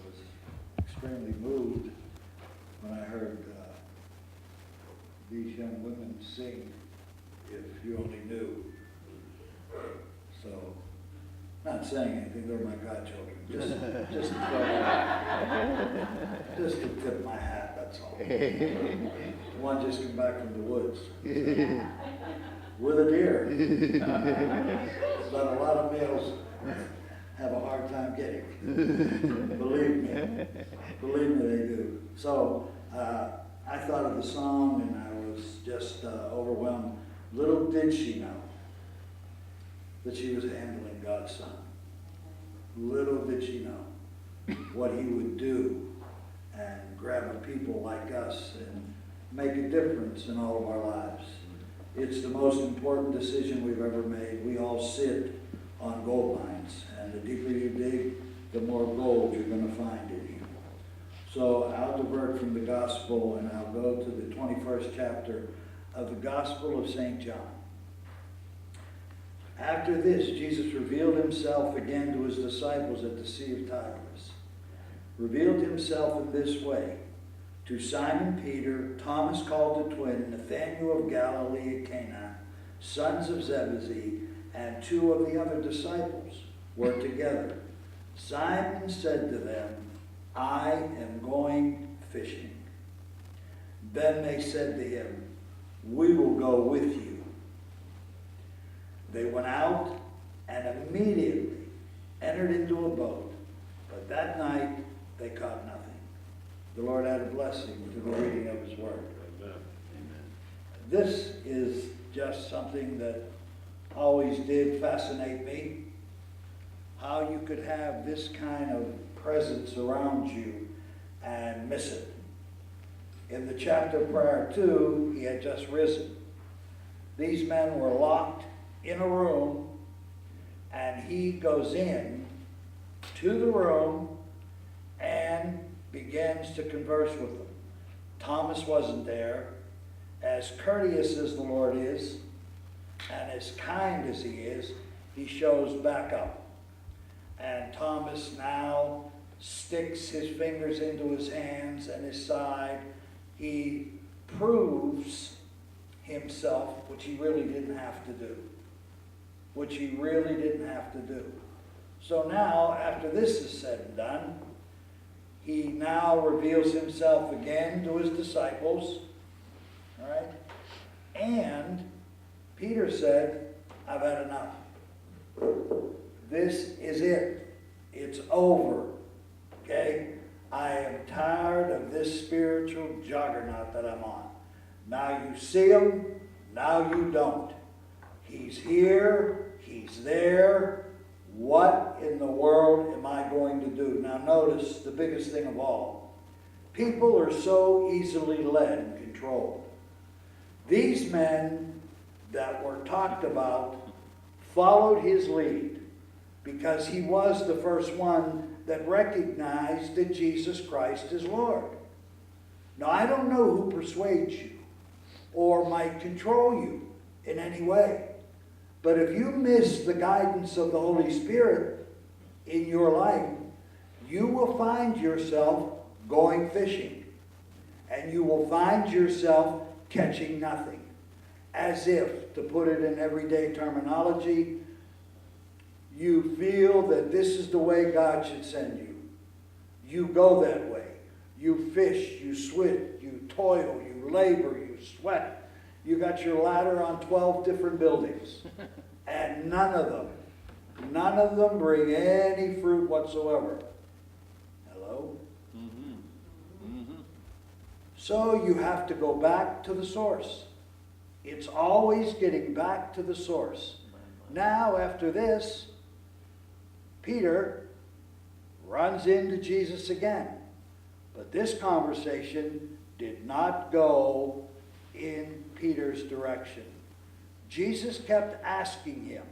was extremely moved when I heard these young women sing, "If You Only Knew." So, not saying anything, they're my godchildren. Just to tip my hat, that's all. One just came back from the woods with a deer. But a lot of males have a hard time getting. Believe me they do. So I thought of the song and I was just overwhelmed. Little did she know that she was handling God's son. Little did she know what he would do and grab a people like us and make a difference in all of our lives. It's the most important decision we've ever made. We all sit on gold mines, and the deeper you dig, the more gold you're going to find in you. So I'll divert from the gospel and I'll go to the 21st chapter of the Gospel of St. John. After this, Jesus revealed himself again to his disciples at the Sea of Tiberias. Revealed himself in this way: to Simon Peter, Thomas called the twin, Nathanael of Galilee at Cana, sons of Zebedee, and two of the other disciples were together. Simon said to them, "I am going fishing." Then they said to him, "We will go with you." They went out and immediately entered into a boat, but that night they caught nothing. The Lord add a blessing to the reading of his word. Amen. This is just something that always did fascinate me. How you could have this kind of presence around you and miss it. In the chapter prior to, he had just risen. These men were locked in a room, and he goes in to the room and begins to converse with them. Thomas wasn't there. As courteous as the Lord is, and as kind as he is, he shows back up. And Thomas now sticks his fingers into his hands and his side. He proves himself, which he really didn't have to do. So now, after this is said and done, he now reveals himself again to his disciples. All right? And Peter said, "I've had enough. This is it. It's over. Okay? I am tired of this spiritual juggernaut that I'm on. Now you see him, now you don't. He's here, he's there. What in the world am I going to do?" Now notice the biggest thing of all. People are so easily led and controlled. These men that were talked about followed his lead because he was the first one that recognized that Jesus Christ is Lord. Now, I don't know who persuades you or might control you in any way. But if you miss the guidance of the Holy Spirit in your life, you will find yourself going fishing. And you will find yourself catching nothing. As if, to put it in everyday terminology, you feel that this is the way God should send you. You go that way. You fish, you sweat, you toil, you labor, you sweat. You got your ladder on 12 different buildings. And none of them bring any fruit whatsoever. Hello? Mm-hmm. Mm-hmm. So you have to go back to the source. It's always getting back to the source. Now, after this, Peter runs into Jesus again. But this conversation did not go in Peter's direction. Jesus kept asking him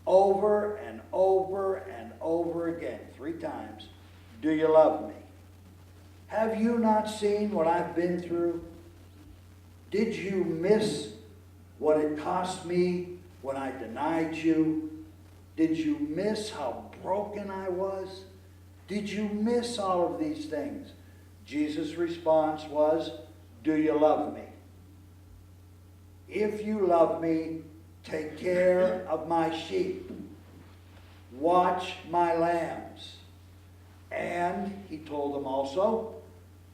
over and over and over again, 3 times, "Do you love me? Have you not seen what I've been through? Did you miss what it cost me when I denied you? Did you miss how broken I was? Did you miss all of these things? Jesus' response was, do you love me? If you love me, take care of my sheep. Watch my lambs. And he told them also,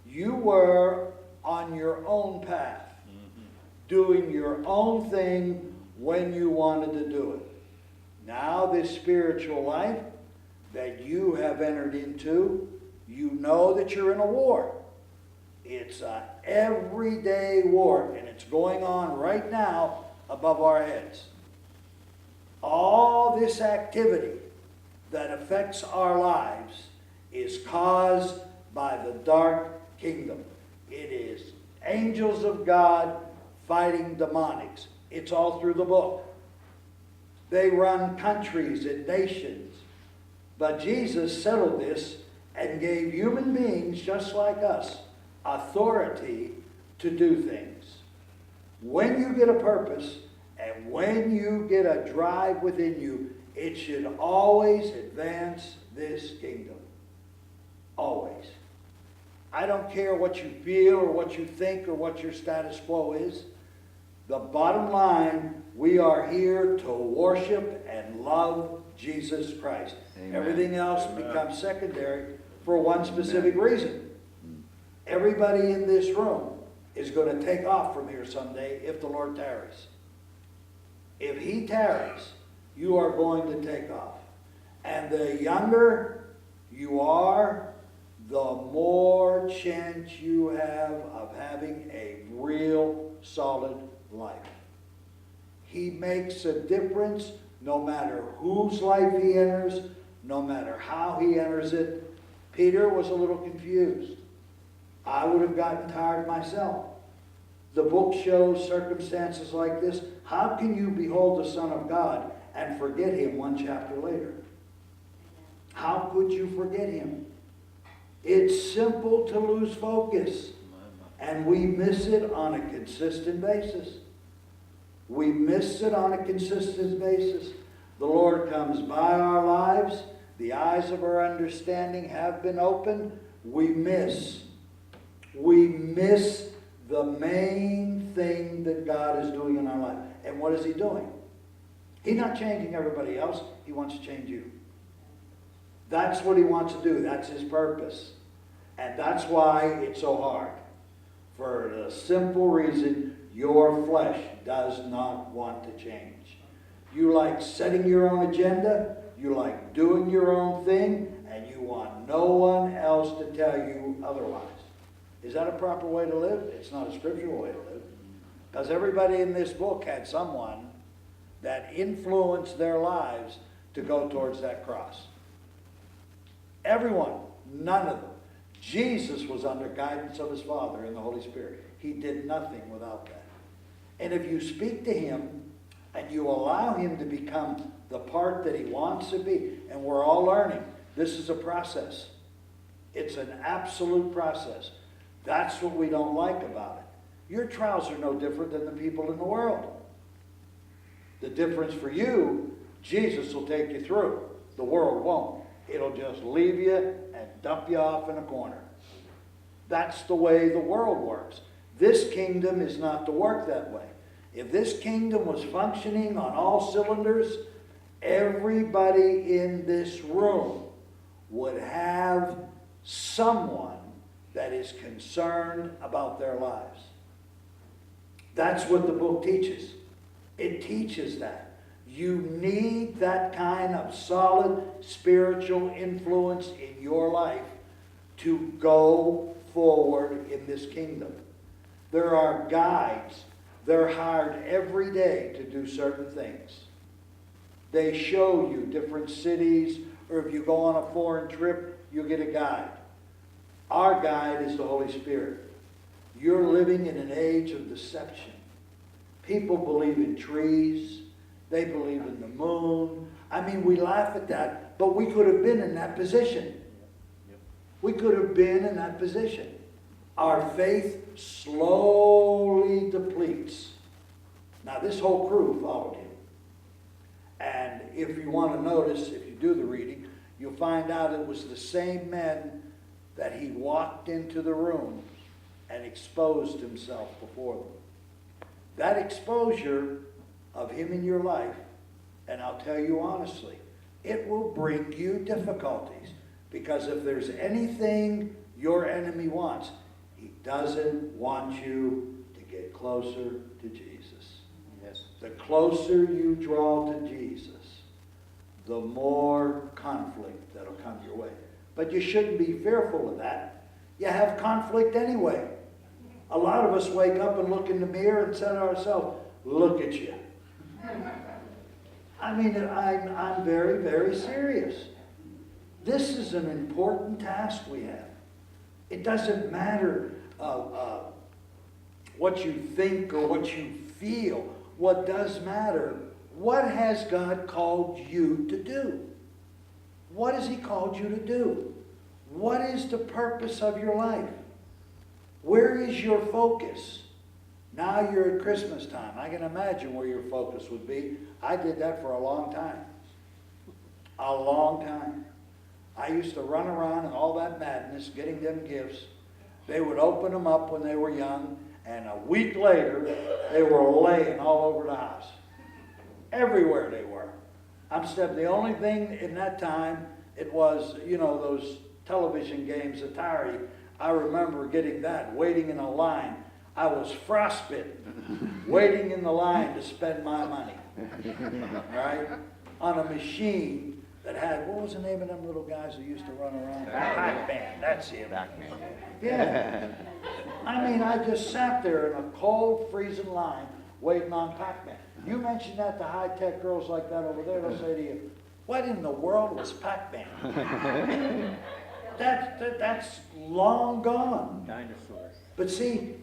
you were on your own path, doing your own thing when you wanted to do it. Now this spiritual life that you have entered into, you know that you're in a war. It's an everyday war, and it's going on right now above our heads. All this activity that affects our lives is caused by the dark kingdom. It is angels of God fighting demonics. It's all through the book. They run countries and nations. But Jesus settled this and gave human beings just like us authority to do things. When you get a purpose and when you get a drive within you, it should always advance this kingdom. Always. I don't care what you feel or what you think or what your status quo is. The bottom line, we are here to worship and love Jesus Christ. Amen. Everything else becomes secondary for one specific reason. Everybody in this room is going to take off from here someday if the Lord tarries. If he tarries, you are going to take off. And the younger you are, the more chance you have of having a real solid life. He makes a difference no matter whose life he enters, no matter how he enters it. Peter was a little confused. I would have gotten tired myself. The book shows circumstances like this. How can you behold the Son of God and forget him one chapter later? How could you forget him? It's simple to lose focus. And we miss it on a consistent basis. We miss it on a consistent basis. The Lord comes by our lives. The eyes of our understanding have been opened. We miss the main thing that God is doing in our life. And what is he doing? He's not changing everybody else. He wants to change you. That's what he wants to do. That's his purpose. And that's why it's so hard. For the simple reason, your flesh does not want to change. You like setting your own agenda. You like doing your own thing. And you want no one else to tell you otherwise. Is that a proper way to live? It's not a scriptural way to live. Because everybody in this book had someone that influenced their lives to go towards that cross. Everyone. None of them. Jesus was under guidance of his Father and the Holy Spirit. He did nothing without that. And if you speak to him and you allow him to become the part that he wants to be, and we're all learning, this is a process. It's an absolute process. That's what we don't like about it. Your trials are no different than the people in the world. The difference for you, Jesus will take you through. The world won't. It'll just leave you and dump you off in a corner. That's the way the world works. This kingdom is not to work that way. If this kingdom was functioning on all cylinders, everybody in this room would have someone that is concerned about their lives. That's what the book teaches. It teaches that. You need that kind of solid spiritual influence in your life to go forward in this kingdom. There are guides. They're hired every day to do certain things. They show you different cities, or if you go on a foreign trip, you get a guide. Our guide is the Holy Spirit. You're living in an age of deception. People believe in trees. They believe in the moon. I mean, we laugh at that, but we could have been in that position. We could have been in that position. Our faith slowly depletes. Now, this whole crew followed him. And if you want to notice, if you do the reading, find out it was the same men that he walked into the room and exposed himself before them. That exposure of him in your life, and I'll tell you honestly, it will bring you difficulties. Because if there's anything your enemy wants, he doesn't want you to get closer to Jesus. Yes. The closer you draw to Jesus, the more conflict that'll come your way. But you shouldn't be fearful of that. You have conflict anyway. A lot of us wake up and look in the mirror and say to ourselves, look at you. I mean, I'm very, very serious. This is an important task we have. It doesn't matter what you think or what you feel. What does matter, what has God called you to do? What has he called you to do? What is the purpose of your life? Where is your focus? Now you're at Christmas time. I can imagine where your focus would be. I did that for a long time. A long time. I used to run around in all that madness, getting them gifts. They would open them up when they were young, and a week later, they were laying all over the house. Everywhere they were. The only thing in that time, it was, those television games, Atari. I remember getting that, waiting in a line. I was frostbitten, waiting in the line to spend my money. Right? On a machine that had, what was the name of them little guys who used to run around? Pac-Man, that's it. Pac-Man. Yeah. I mean, I just sat there in a cold, freezing line waiting on Pac-Man. You mention that to high-tech girls like that over there, they'll say to you, what in the world was Pac-Man? That's long gone. Dinosaurs. But see,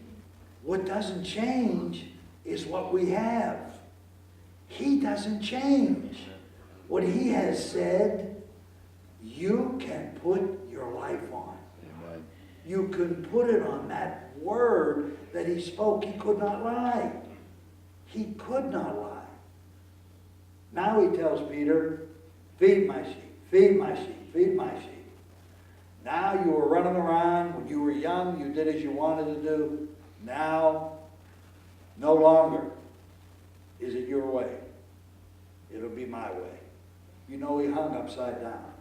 what doesn't change is what we have. He doesn't change. What he has said, you can put your life on. Amen. You can put it on that word that he spoke. He could not lie. He could not lie. Now he tells Peter, feed my sheep, feed my sheep, feed my sheep. Now you were running around. When you were young, you did as you wanted to do. Now, no longer is it your way. It'll be my way. He hung upside down.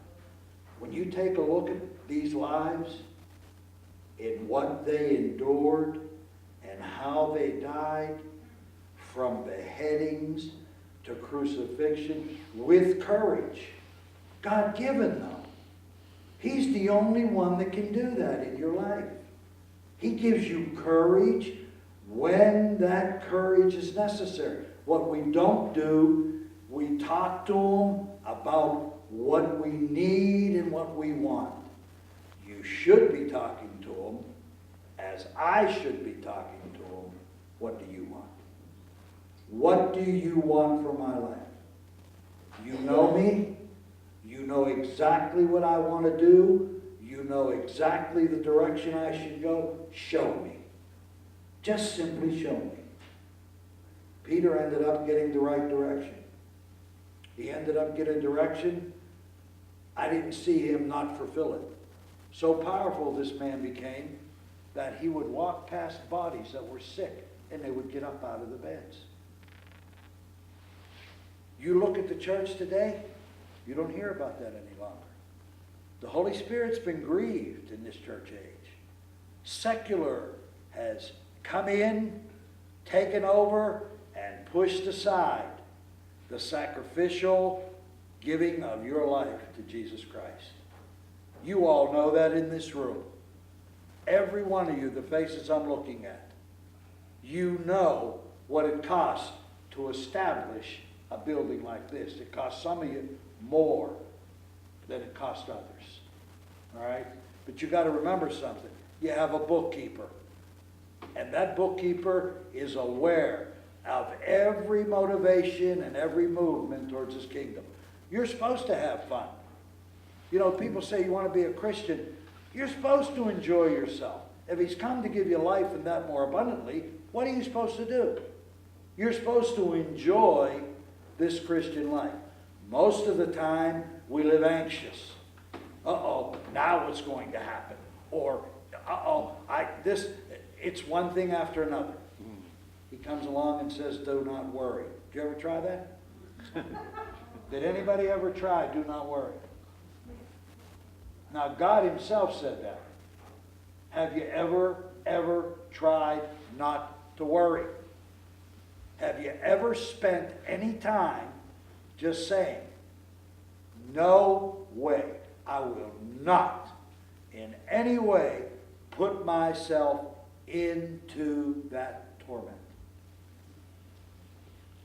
When you take a look at these lives, in what they endured and how they died, from beheadings to crucifixion, with courage, God-given though. He's the only one that can do that in your life. He gives you courage when that courage is necessary. What we don't do, we talk to him about what we need and what we want. You should be talking to him as I should be talking to him. What do you want? What do you want from my life? You know me. You know exactly what I want to do. You know exactly the direction I should go. Show me. Just simply show me. Peter ended up getting the right direction. He ended up getting direction. I didn't see him not fulfill it. So powerful this man became that he would walk past bodies that were sick and they would get up out of the beds. You look at the church today, you don't hear about that any longer. The Holy Spirit's been grieved in this church age. Secular has come in, taken over, and pushed aside the sacrificial giving of your life to Jesus Christ. You all know that in this room. Every one of you, the faces I'm looking at, you know what it costs to establish a building like this. It costs some of you more than it cost others. All right? But you got to remember something. You have a bookkeeper. And that bookkeeper is aware of every motivation and every movement towards his kingdom. You're supposed to have fun. People say you want to be a Christian. You're supposed to enjoy yourself. If he's come to give you life and that more abundantly, what are you supposed to do? You're supposed to enjoy this Christian life. Most of the time, we live anxious. uh-oh, now what's going to happen? Or, uh-oh, it's one thing after another. He comes along and says, do not worry. Did you ever try that? Did anybody ever try, do not worry? Now, God himself said that. Have you ever tried not to worry? Have you ever spent any time just saying, no way, I will not in any way put myself into that torment?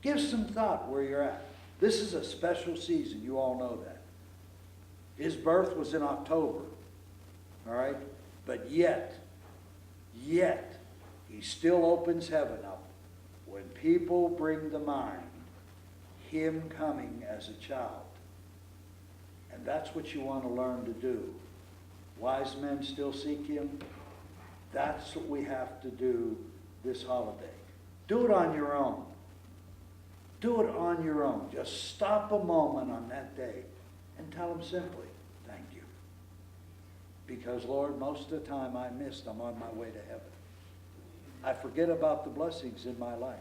Give some thought where you're at. This is a special season, you all know that. His birth was in October, all right? But yet, he still opens heaven up when people bring to mind him coming as a child. And that's what you want to learn to do. Wise men still seek him. That's what we have to do this holiday. Do it on your own. Do it on your own. Just stop a moment on that day and tell him simply, thank you. Because, Lord, most of the time I missed, I'm on my way to heaven. I forget about the blessings in my life.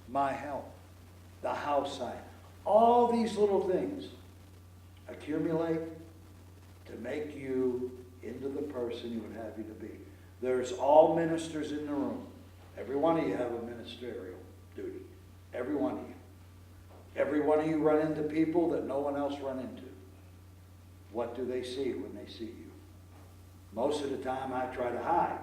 My health, the house I have. All these little things accumulate to make you into the person he would have you to be. There's all ministers in the room. Every one of you have a ministerial duty. Every one of you. Every one of you run into people that no one else run into. What do they see when they see you? Most of the time I try to hide.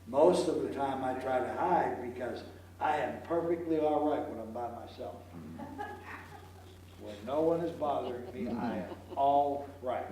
Most of the time I try to hide because I am perfectly all right when I'm by myself. When no one is bothering me, I am all right.